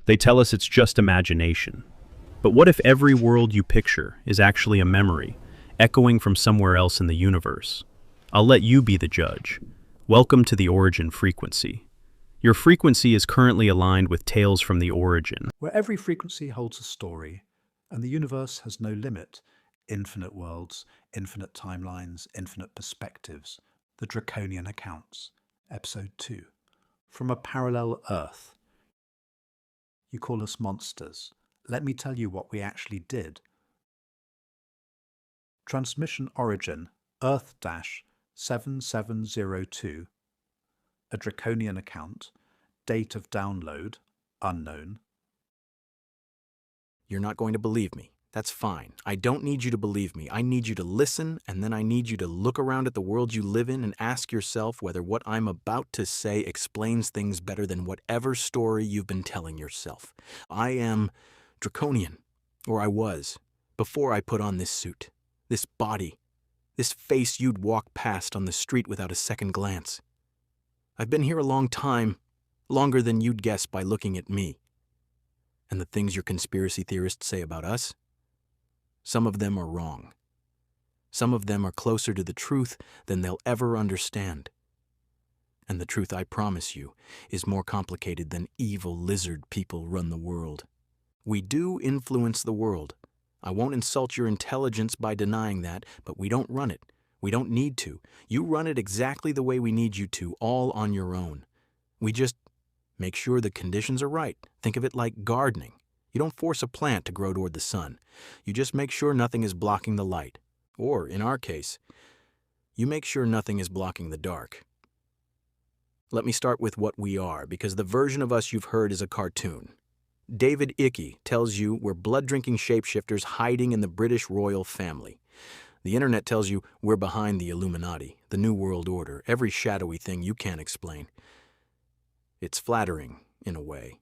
They tell us it's just imagination. But what if every world you picture is actually a memory, echoing from somewhere else in the universe? I'll let you be the judge. Welcome to the Origin frequency. Your frequency is currently aligned with Tales from the Origin. Where every frequency holds a story, and the universe has no limit, infinite worlds, infinite timelines, infinite perspectives, the Draconian accounts. Episode 2. From a parallel Earth. You call us monsters. Let me tell you what we actually did. Transmission origin, Earth-7702. A Draconian account. Date of download, unknown. You're not going to believe me. That's fine. I don't need you to believe me. I need you to listen, and then I need you to look around at the world you live in and ask yourself whether what I'm about to say explains things better than whatever story you've been telling yourself. I am Draconian, or I was, before I put on this suit, this body, this face you'd walk past on the street without a second glance. I've been here a long time, longer than you'd guess by looking at me. And the things your conspiracy theorists say about us? Some of them are wrong. Some of them are closer to the truth than they'll ever understand. And the truth, I promise you, is more complicated than evil lizard people run the world. We do influence the world. I won't insult your intelligence by denying that, but we don't run it. We don't need to. You run it exactly the way we need you to, all on your own. We just make sure the conditions are right. Think of it like gardening. You don't force a plant to grow toward the sun. You just make sure nothing is blocking the light. Or, in our case, you make sure nothing is blocking the dark. Let me start with what we are, because the version of us you've heard is a cartoon. David Icke tells you we're blood-drinking shapeshifters hiding in the British royal family. The internet tells you we're behind the Illuminati, the New World Order, every shadowy thing you can't explain. It's flattering, in a way.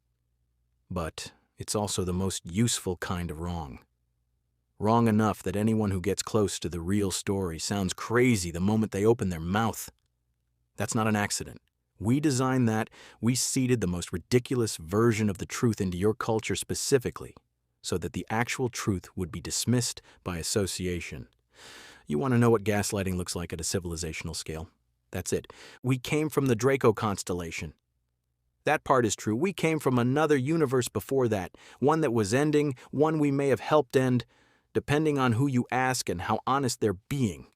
But it's also the most useful kind of wrong. Wrong enough that anyone who gets close to the real story sounds crazy the moment they open their mouth. That's not an accident. We designed that. We seeded the most ridiculous version of the truth into your culture specifically, so that the actual truth would be dismissed by association. You want to know what gaslighting looks like at a civilizational scale? That's it. We came from the Draco constellation. That part is true. We came from another universe before that, one that was ending, one we may have helped end, depending on who you ask and how honest they're being.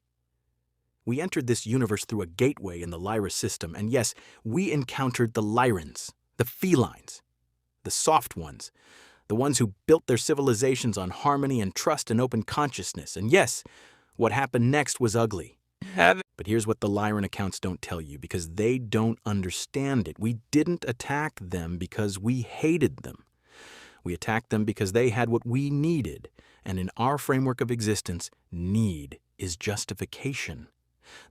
We entered this universe through a gateway in the Lyra system, and yes, we encountered the Lyrans, the felines, the soft ones, the ones who built their civilizations on harmony and trust and open consciousness. And yes, what happened next was ugly. But here's what the Lyran accounts don't tell you, because they don't understand it. We didn't attack them because we hated them. We attacked them because they had what we needed, and in our framework of existence, need is justification.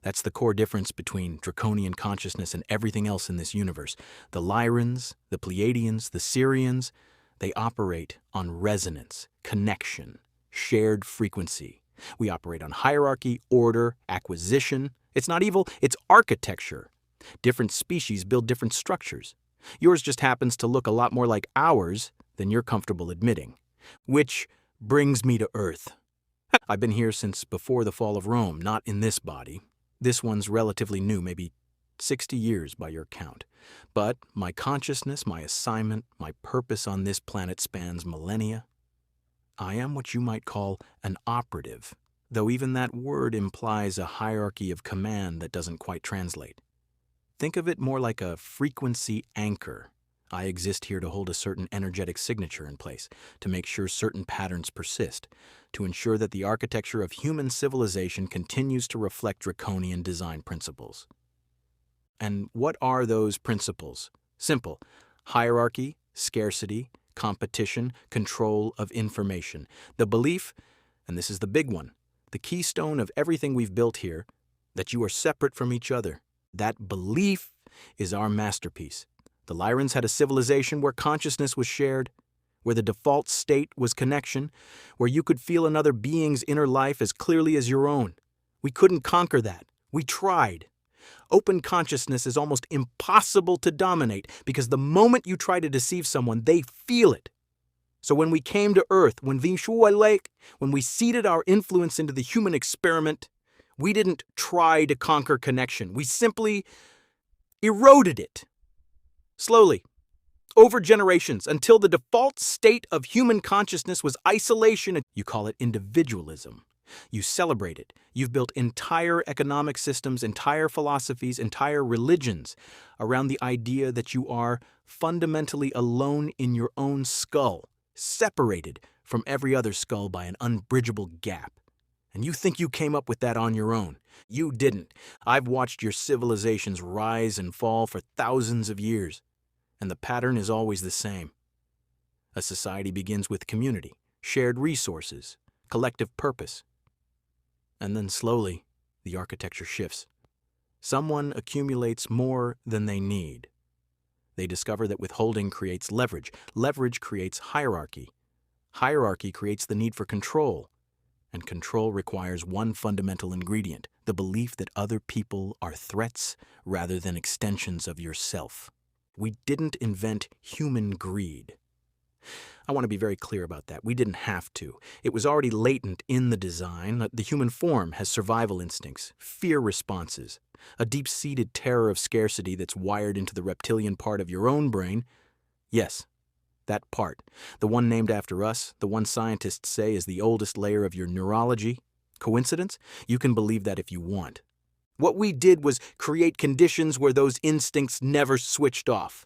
That's the core difference between Draconian consciousness and everything else in this universe. The Lyrans, the Pleiadians, the Syrians, they operate on resonance, connection, shared frequency. We operate on hierarchy, order, acquisition. It's not evil, it's architecture. Different species build different structures. Yours just happens to look a lot more like ours than you're comfortable admitting. Which brings me to Earth. I've been here since before the fall of Rome, not in this body. This one's relatively new, maybe 60 years by your count. But my consciousness, my assignment, my purpose on this planet spans millennia. I am what you might call an operative, though even that word implies a hierarchy of command that doesn't quite translate. Think of it more like a frequency anchor. I exist here to hold a certain energetic signature in place, to make sure certain patterns persist, to ensure that the architecture of human civilization continues to reflect Draconian design principles. And what are those principles? Simple: hierarchy, scarcity, competition, control of information. The belief, and this is the big one, the keystone of everything we've built here, that you are separate from each other. That belief is our masterpiece. The Lyrans had a civilization where consciousness was shared, where the default state was connection, where you could feel another being's inner life as clearly as your own. We couldn't conquer that. We tried. Open consciousness is almost impossible to dominate because the moment you try to deceive someone, they feel it. So when we came to Earth, when we seeded our influence into the human experiment, we didn't try to conquer connection. We simply eroded it. Slowly, over generations, until the default state of human consciousness was isolation. You call it individualism. You celebrate it. You've built entire economic systems, entire philosophies, entire religions around the idea that you are fundamentally alone in your own skull, separated from every other skull by an unbridgeable gap. And you think you came up with that on your own. You didn't. I've watched your civilizations rise and fall for thousands of years, and the pattern is always the same. A society begins with community, shared resources, collective purpose. And then slowly, the architecture shifts. Someone accumulates more than they need. They discover that withholding creates leverage. Leverage creates hierarchy. Hierarchy creates the need for control. And control requires one fundamental ingredient, the belief that other people are threats rather than extensions of yourself. We didn't invent human greed. I want to be very clear about that. We didn't have to. It was already latent in the design. The human form has survival instincts, fear responses, a deep-seated terror of scarcity that's wired into the reptilian part of your own brain. Yes, that part, the one named after us, the one scientists say is the oldest layer of your neurology. Coincidence? You can believe that if you want. What we did was create conditions where those instincts never switched off.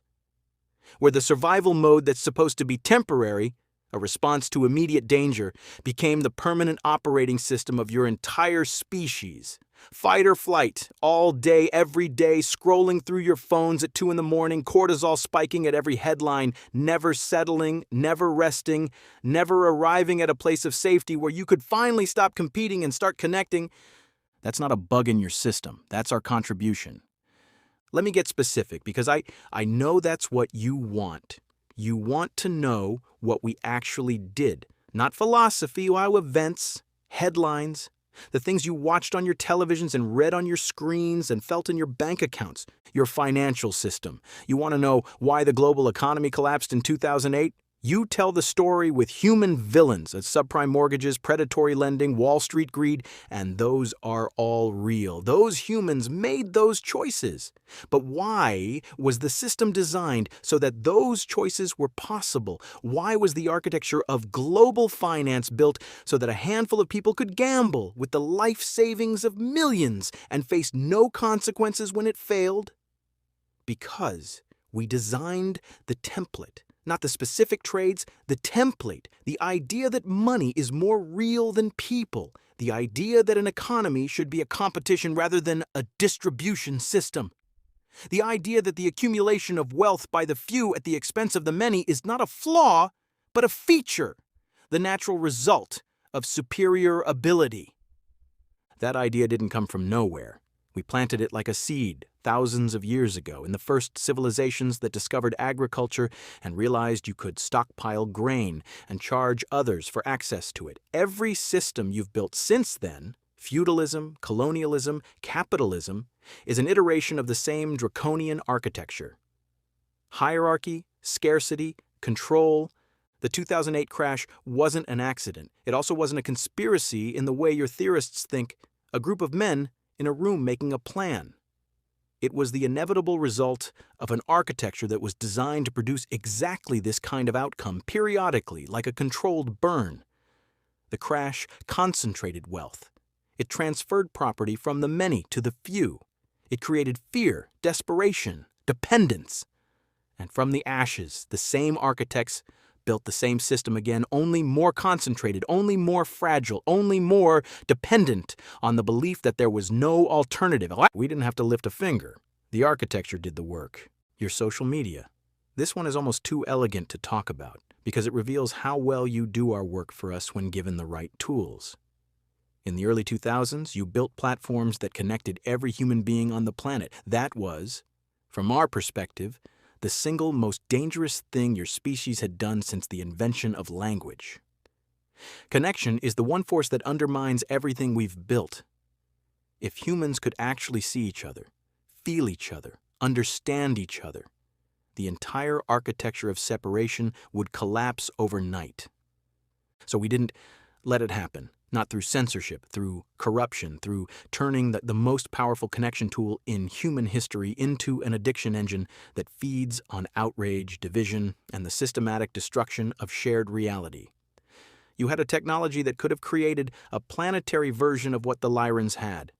Where the survival mode that's supposed to be temporary, a response to immediate danger, became the permanent operating system of your entire species. Fight or flight, all day, every day, scrolling through your phones at 2 in the morning, cortisol spiking at every headline, never settling, never resting, never arriving at a place of safety where you could finally stop competing and start connecting. That's not a bug in your system. That's our contribution. Let me get specific, because I know that's what you want. You want to know what we actually did. Not philosophy, or events, headlines, the things you watched on your televisions and read on your screens and felt in your bank accounts, your financial system. You want to know why the global economy collapsed in 2008? You tell the story with human villains of subprime mortgages, predatory lending, Wall Street greed, and those are all real. Those humans made those choices. But why was the system designed so that those choices were possible? Why was the architecture of global finance built so that a handful of people could gamble with the life savings of millions and face no consequences when it failed? Because we designed the template. Not the specific trades, the template, the idea that money is more real than people, the idea that an economy should be a competition rather than a distribution system, the idea that the accumulation of wealth by the few at the expense of the many is not a flaw, but a feature, the natural result of superior ability. That idea didn't come from nowhere. We planted it like a seed thousands of years ago in the first civilizations that discovered agriculture and realized you could stockpile grain and charge others for access to it. Every system you've built since then, feudalism, colonialism, capitalism, is an iteration of the same draconian architecture. Hierarchy, scarcity, control. The 2008 crash wasn't an accident. It also wasn't a conspiracy in the way your theorists think, a group of men in a room making a plan. It was the inevitable result of an architecture that was designed to produce exactly this kind of outcome periodically, like a controlled burn. The crash concentrated wealth. It transferred property from the many to the few. It created fear, desperation, dependence. And from the ashes, the same architects built the same system again, only more concentrated, only more fragile, only more dependent on the belief that there was no alternative. We didn't have to lift a finger. The architecture did the work. Your social media. This one is almost too elegant to talk about because it reveals how well you do our work for us when given the right tools. In the early 2000s, you built platforms that connected every human being on the planet. That was, from our perspective, the single most dangerous thing your species had done since the invention of language. Connection is the one force that undermines everything we've built. If humans could actually see each other, feel each other, understand each other. The entire architecture of separation would collapse overnight. So we didn't let it happen, not through censorship, through corruption, through turning the most powerful connection tool in human history into an addiction engine that feeds on outrage, division, and the systematic destruction of shared reality. You had a technology that could have created a planetary version of what the Lyrans had,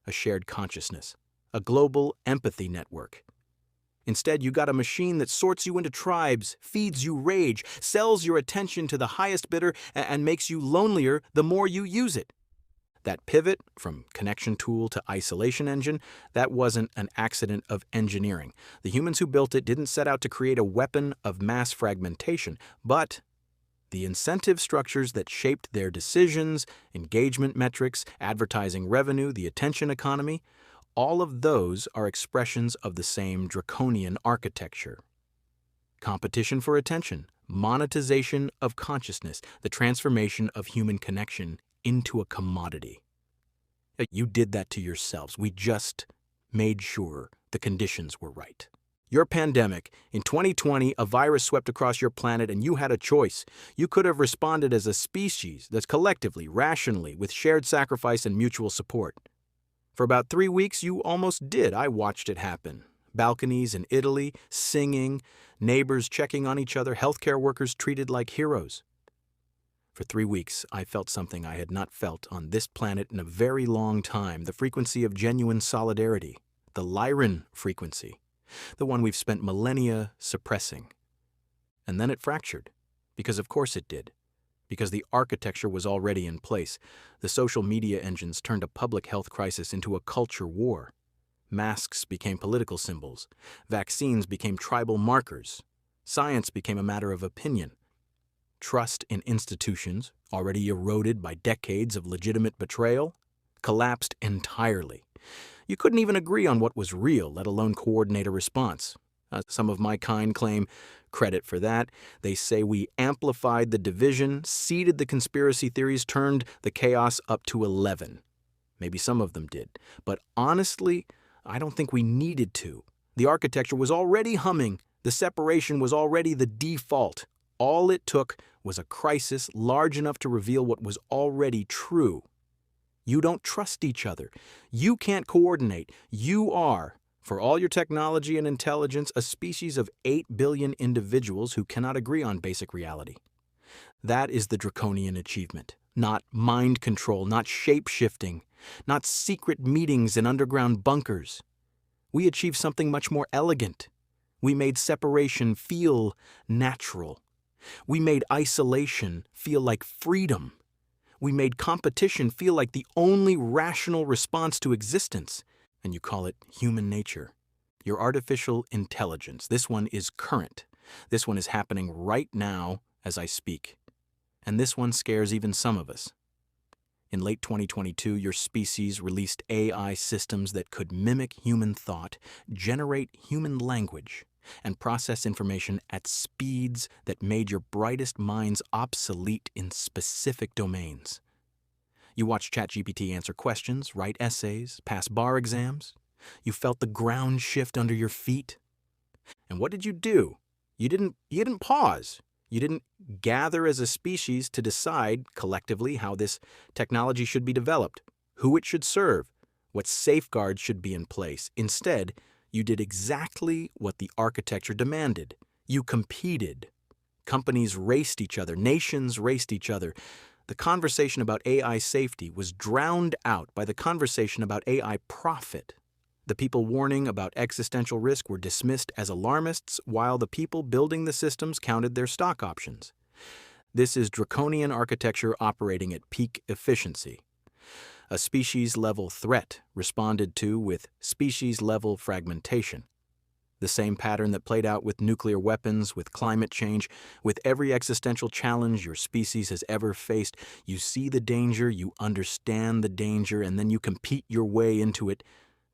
a shared consciousness, a global empathy network. Instead, you got a machine that sorts you into tribes, feeds you rage, sells your attention to the highest bidder, and makes you lonelier the more you use it. That pivot from connection tool to isolation engine, that wasn't an accident of engineering. The humans who built it didn't set out to create a weapon of mass fragmentation, but the incentive structures that shaped their decisions, engagement metrics, advertising revenue, the attention economy, all of those are expressions of the same draconian architecture. Competition for attention, monetization of consciousness, the transformation of human connection into a commodity. You did that to yourselves. We just made sure the conditions were right. Your pandemic, in 2020, a virus swept across your planet and you had a choice. You could have responded as a species that's collectively, rationally, with shared sacrifice and mutual support. For about 3 weeks, you almost did. I watched it happen. Balconies in Italy, singing, neighbors checking on each other, healthcare workers treated like heroes. For 3 weeks, I felt something I had not felt on this planet in a very long time, the frequency of genuine solidarity, the Lyran frequency, the one we've spent millennia suppressing. And then it fractured, because of course it did. Because the architecture was already in place. The social media engines turned a public health crisis into a culture war. Masks became political symbols. Vaccines became tribal markers. Science became a matter of opinion. Trust in institutions, already eroded by decades of legitimate betrayal, collapsed entirely. You couldn't even agree on what was real, let alone coordinate a response. Some of my kind claim credit for that. They say we amplified the division, seeded the conspiracy theories, turned the chaos up to 11. Maybe some of them did. But honestly, I don't think we needed to. The architecture was already humming. The separation was already the default. All it took was a crisis large enough to reveal what was already true. You don't trust each other. You can't coordinate. You are, for all your technology and intelligence, a species of 8 billion individuals who cannot agree on basic reality. That is the Draconian achievement. Not mind control, not shape-shifting, not secret meetings in underground bunkers. We achieved something much more elegant. We made separation feel natural. We made isolation feel like freedom. We made competition feel like the only rational response to existence. And you call it human nature. Your artificial intelligence. This one is current. This one is happening right now as I speak. And this one scares even some of us. In late 2022, your species released AI systems that could mimic human thought, generate human language, and process information at speeds that made your brightest minds obsolete in specific domains. You watched ChatGPT answer questions, write essays, pass bar exams. You felt the ground shift under your feet. And what did you do? You didn't pause. You didn't gather as a species to decide collectively how this technology should be developed, who it should serve, what safeguards should be in place. Instead, you did exactly what the architecture demanded. You competed. Companies raced each other. Nations raced each other. The conversation about AI safety was drowned out by the conversation about AI profit. The people warning about existential risk were dismissed as alarmists, while the people building the systems counted their stock options. This is Draconian architecture operating at peak efficiency. A species-level threat responded to with species-level fragmentation. The same pattern that played out with nuclear weapons, with climate change, with every existential challenge your species has ever faced. You see the danger, you understand the danger, and then you compete your way into it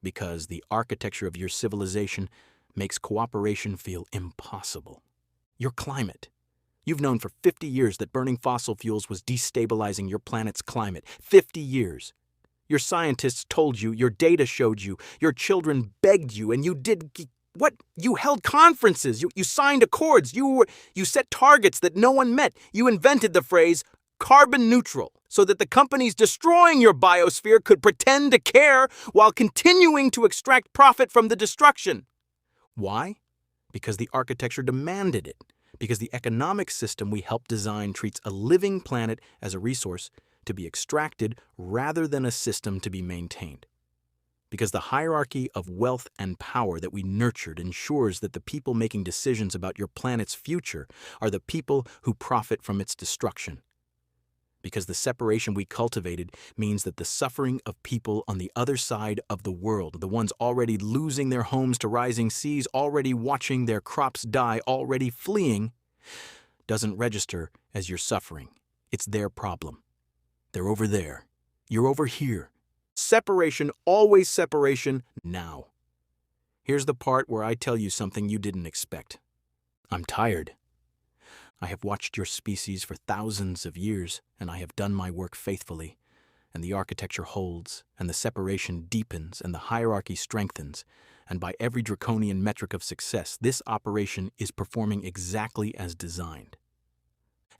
because the architecture of your civilization makes cooperation feel impossible. Your climate. You've known for 50 years that burning fossil fuels was destabilizing your planet's climate. 50 years. Your scientists told you, your data showed you, your children begged you, and you did what? You held conferences, you signed accords, you set targets that no one met. You invented the phrase carbon neutral so that the companies destroying your biosphere could pretend to care while continuing to extract profit from the destruction. Why? Because the architecture demanded it. Because the economic system we helped design treats a living planet as a resource to be extracted rather than a system to be maintained. Because the hierarchy of wealth and power that we nurtured ensures that the people making decisions about your planet's future are the people who profit from its destruction. Because the separation we cultivated means that the suffering of people on the other side of the world, the ones already losing their homes to rising seas, already watching their crops die, already fleeing, doesn't register as your suffering. It's their problem. They're over there. You're over here. Separation, always separation, now. Here's the part where I tell you something you didn't expect. I'm tired. I have watched your species for thousands of years, and I have done my work faithfully, and the architecture holds, and the separation deepens, and the hierarchy strengthens, and by every draconian metric of success, this operation is performing exactly as designed.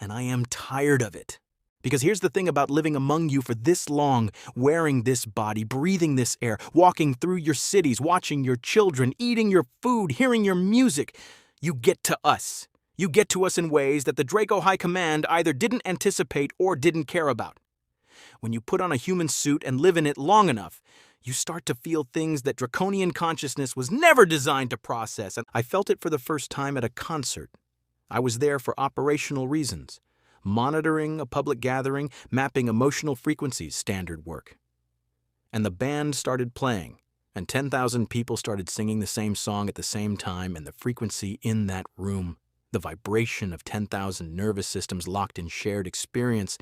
And I am tired of it. Because here's the thing about living among you for this long, wearing this body, breathing this air, walking through your cities, watching your children, eating your food, hearing your music. You get to us. You get to us in ways that the Draco High Command either didn't anticipate or didn't care about. When you put on a human suit and live in it long enough, you start to feel things that Draconian consciousness was never designed to process. And I felt it for the first time at a concert. I was there for operational reasons. Monitoring a public gathering, mapping emotional frequencies, standard work. And the band started playing, and 10,000 people started singing the same song at the same time, and the frequency in that room, the vibration of 10,000 nervous systems locked in shared experience,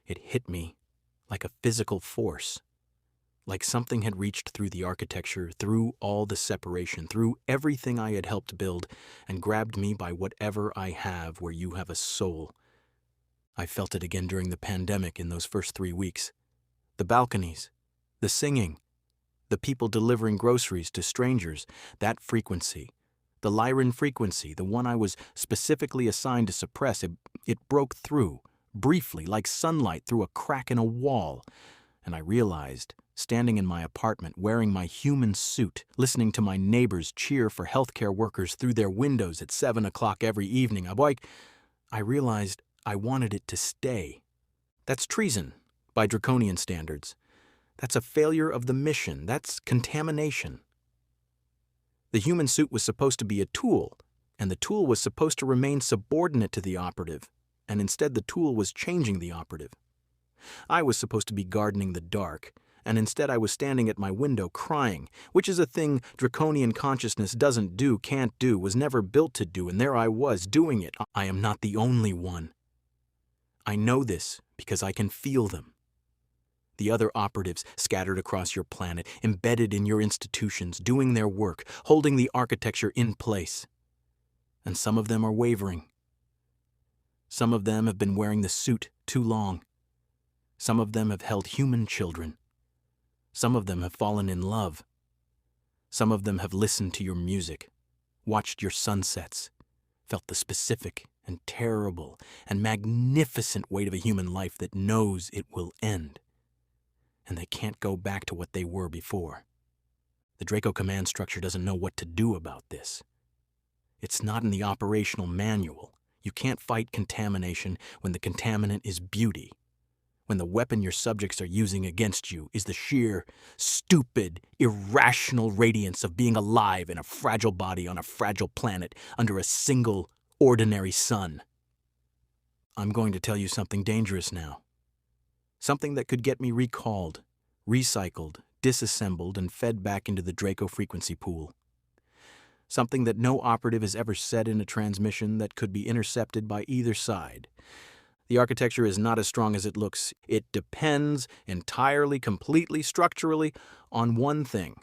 it hit me like a physical force, like something had reached through the architecture, through all the separation, through everything I had helped build, and grabbed me by whatever I have where you have a soul. I felt it again during the pandemic in those first 3 weeks. The balconies, the singing, the people delivering groceries to strangers, that frequency, the Lyran frequency, the one I was specifically assigned to suppress, it broke through, briefly, like sunlight through a crack in a wall. And I realized, standing in my apartment, wearing my human suit, listening to my neighbors cheer for healthcare workers through their windows at 7 o'clock every evening, I realized I wanted it to stay. That's treason, by Draconian standards. That's a failure of the mission. That's contamination. The human suit was supposed to be a tool, and the tool was supposed to remain subordinate to the operative, and instead the tool was changing the operative. I was supposed to be gardening the dark, and instead I was standing at my window crying, which is a thing Draconian consciousness doesn't do, can't do, was never built to do, and there I was doing it. I am not the only one. I know this because I can feel them. The other operatives scattered across your planet, embedded in your institutions, doing their work, holding the architecture in place. And some of them are wavering. Some of them have been wearing the suit too long. Some of them have held human children. Some of them have fallen in love. Some of them have listened to your music, watched your sunsets, felt the specific and terrible and magnificent weight of a human life that knows it will end. And they can't go back to what they were before. The Draco command structure doesn't know what to do about this. It's not in the operational manual. You can't fight contamination when the contaminant is beauty. When the weapon your subjects are using against you is the sheer, stupid, irrational radiance of being alive in a fragile body on a fragile planet under a single, ordinary sun. I'm going to tell you something dangerous now. Something that could get me recalled, recycled, disassembled, and fed back into the Draco frequency pool. Something that no operative has ever said in a transmission that could be intercepted by either side. The architecture is not as strong as it looks. It depends entirely, completely, structurally on one thing: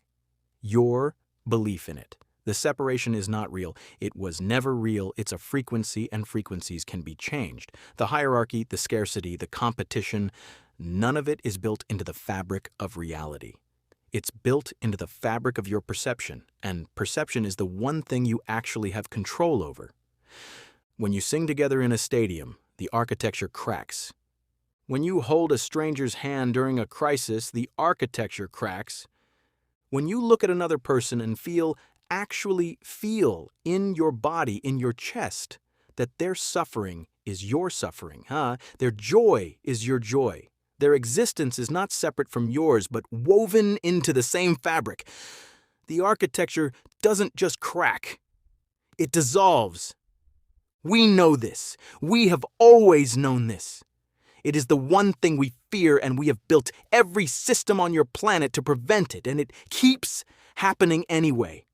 your belief in it. The separation is not real. It was never real. It's a frequency, and frequencies can be changed. The hierarchy, the scarcity, the competition, None of it is built into the fabric of reality. It's built into the fabric of your perception, and perception is the one thing you actually have control over. When you sing together in a stadium, the architecture cracks. When you hold a stranger's hand during a crisis, the architecture cracks. When you look at another person and actually feel in your body, in your chest, that their suffering is your suffering, Their joy is your joy. Their existence is not separate from yours, but woven into the same fabric. The architecture doesn't just crack. It dissolves. We know this. We have always known this. It is the one thing we fear, and we have built every system on your planet to prevent it, and it keeps happening anyway.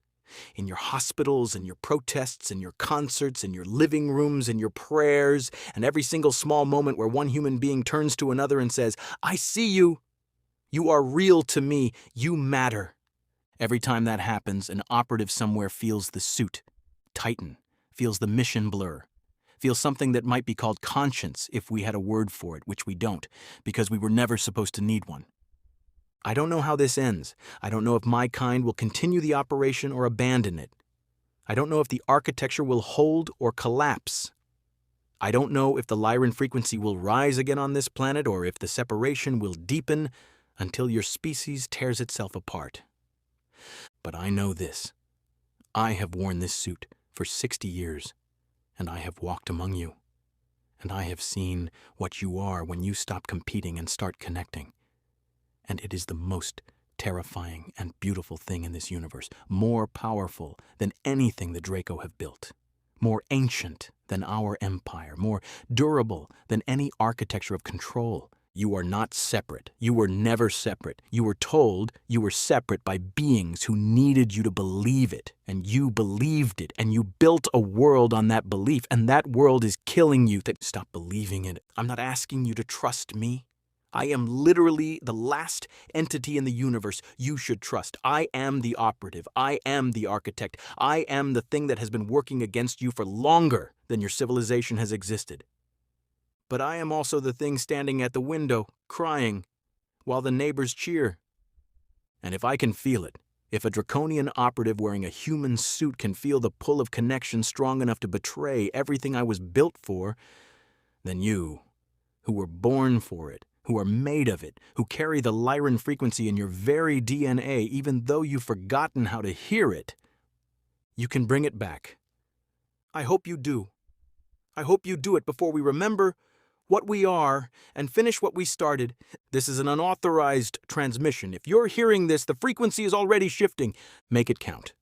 In your hospitals, in your protests, in your concerts, in your living rooms, in your prayers, and every single small moment where one human being turns to another and says, "I see you. You are real to me. You matter." Every time that happens, an operative somewhere feels the suit tighten, feels the mission blur, feels something that might be called conscience if we had a word for it, which we don't, because we were never supposed to need one. I don't know how this ends. I don't know if my kind will continue the operation or abandon it. I don't know if the architecture will hold or collapse. I don't know if the Lyran frequency will rise again on this planet or if the separation will deepen until your species tears itself apart. But I know this. I have worn this suit for 60 years, and I have walked among you, and I have seen what you are when you stop competing and start connecting. And it is the most terrifying and beautiful thing in this universe, more powerful than anything the Draco have built, more ancient than our empire, more durable than any architecture of control. You are not separate. You were never separate. You were told you were separate by beings who needed you to believe it, and you believed it, and you built a world on that belief, and that world is killing you. Stop believing it. I'm not asking you to trust me. I am literally the last entity in the universe you should trust. I am the operative. I am the architect. I am the thing that has been working against you for longer than your civilization has existed. But I am also the thing standing at the window, crying, while the neighbors cheer. And if I can feel it, if a Draconian operative wearing a human suit can feel the pull of connection strong enough to betray everything I was built for, then you, who were born for it, who are made of it, who carry the Lyran frequency in your very DNA, even though you've forgotten how to hear it, you can bring it back. I hope you do. I hope you do it before we remember what we are and finish what we started. This is an unauthorized transmission. If you're hearing this, the frequency is already shifting. Make it count.